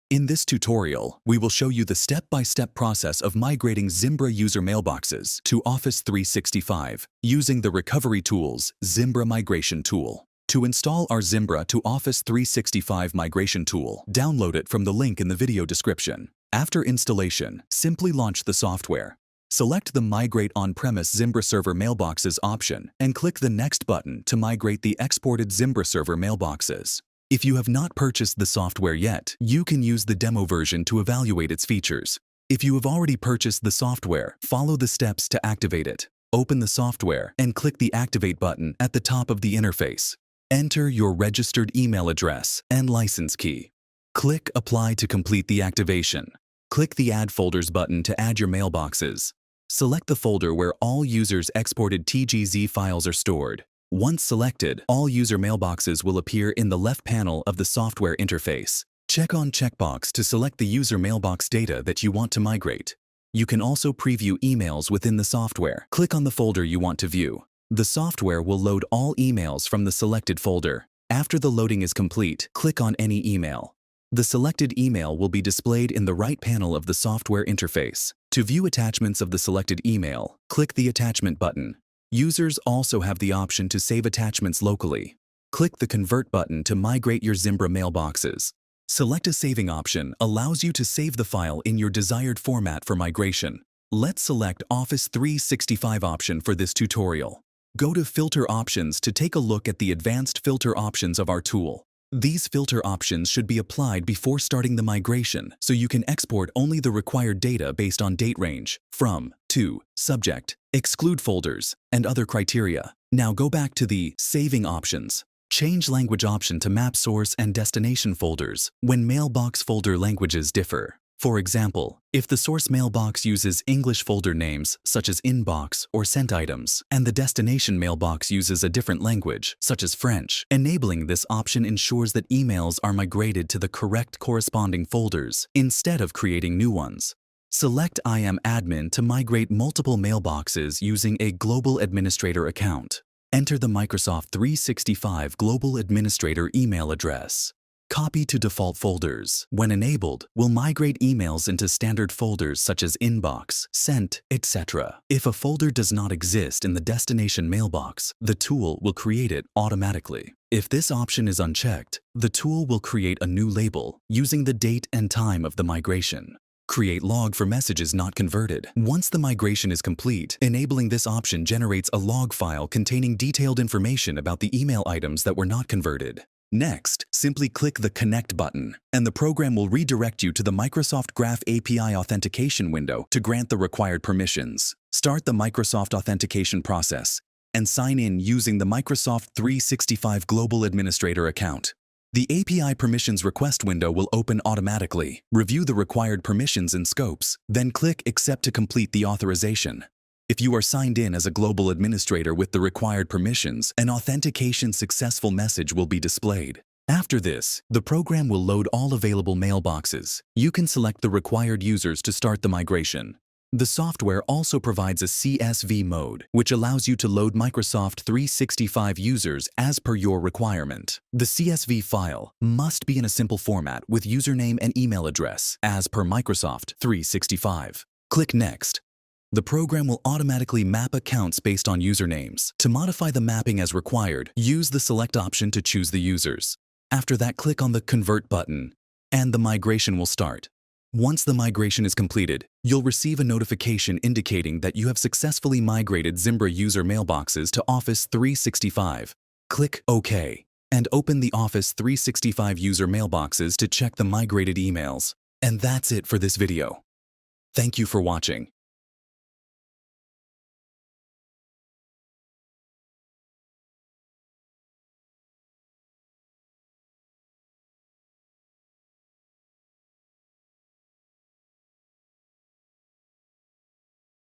In this tutorial, we will show you the step-by-step process of migrating Zimbra user mailboxes to Office 365 using the Recovery Tools Zimbra Migration Tool. To install our Zimbra to Office 365 Migration Tool, download it from the link in the video description. After installation, simply launch the software. Select the Migrate On-Premise Zimbra Server Mailboxes option and click the Next button to migrate the exported Zimbra Server mailboxes. If you have not purchased the software yet, you can use the demo version to evaluate its features. If you have already purchased the software, follow the steps to activate it. Open the software and click the Activate button at the top of the interface. Enter your registered email address and license key. Click Apply to complete the activation. Click the Add Folders button to add your mailboxes. Select the folder where all users' exported TGZ files are stored. Once selected, all user mailboxes will appear in the left panel of the software interface. Check on checkbox to select the user mailbox data that you want to migrate. You can also preview emails within the software. Click on the folder you want to view. The software will load all emails from the selected folder. After the loading is complete, click on any email. The selected email will be displayed in the right panel of the software interface. To view attachments of the selected email, click the Attachment button. Users also have the option to save attachments locally. Click the Convert button to migrate your Zimbra mailboxes. Select a saving option allows you to save the file in your desired format for migration. Let's select Office 365 option for this tutorial. Go to Filter Options to take a look at the advanced filter options of our tool. These filter options should be applied before starting the migration, so you can export only the required data based on date range, from, to, subject, exclude folders, and other criteria. Now go back to the Saving options. Change language option to map source and destination folders when mailbox folder languages differ. For example, if the source mailbox uses English folder names such as inbox or sent items, and the destination mailbox uses a different language such as French, enabling this option ensures that emails are migrated to the correct corresponding folders instead of creating new ones. Select I am admin to migrate multiple mailboxes using a Global Administrator account. Enter the Microsoft 365 Global Administrator email address. Copy to default folders. When enabled, will migrate emails into standard folders such as inbox, sent, etc. If a folder does not exist in the destination mailbox, the tool will create it automatically. If this option is unchecked, the tool will create a new label using the date and time of the migration. Create log for messages not converted. Once the migration is complete, enabling this option generates a log file containing detailed information about the email items that were not converted. Next, simply click the Connect button, and the program will redirect you to the Microsoft Graph API authentication window to grant the required permissions. Start the Microsoft authentication process and sign in using the Microsoft 365 Global Administrator account. The API permissions request window will open automatically. Review the required permissions and scopes, then click Accept to complete the authorization. If you are signed in as a global administrator with the required permissions, an authentication successful message will be displayed. After this, the program will load all available mailboxes. You can select the required users to start the migration. The software also provides a CSV mode, which allows you to load Microsoft 365 users as per your requirement. The CSV file must be in a simple format with username and email address as per Microsoft 365. Click Next. The program will automatically map accounts based on usernames. To modify the mapping as required, use the Select option to choose the users. After that, click on the Convert button, and the migration will start. Once the migration is completed, you'll receive a notification indicating that you have successfully migrated Zimbra user mailboxes to Office 365. Click OK, and open the Office 365 user mailboxes to check the migrated emails. And that's it for this video. Thank you for watching.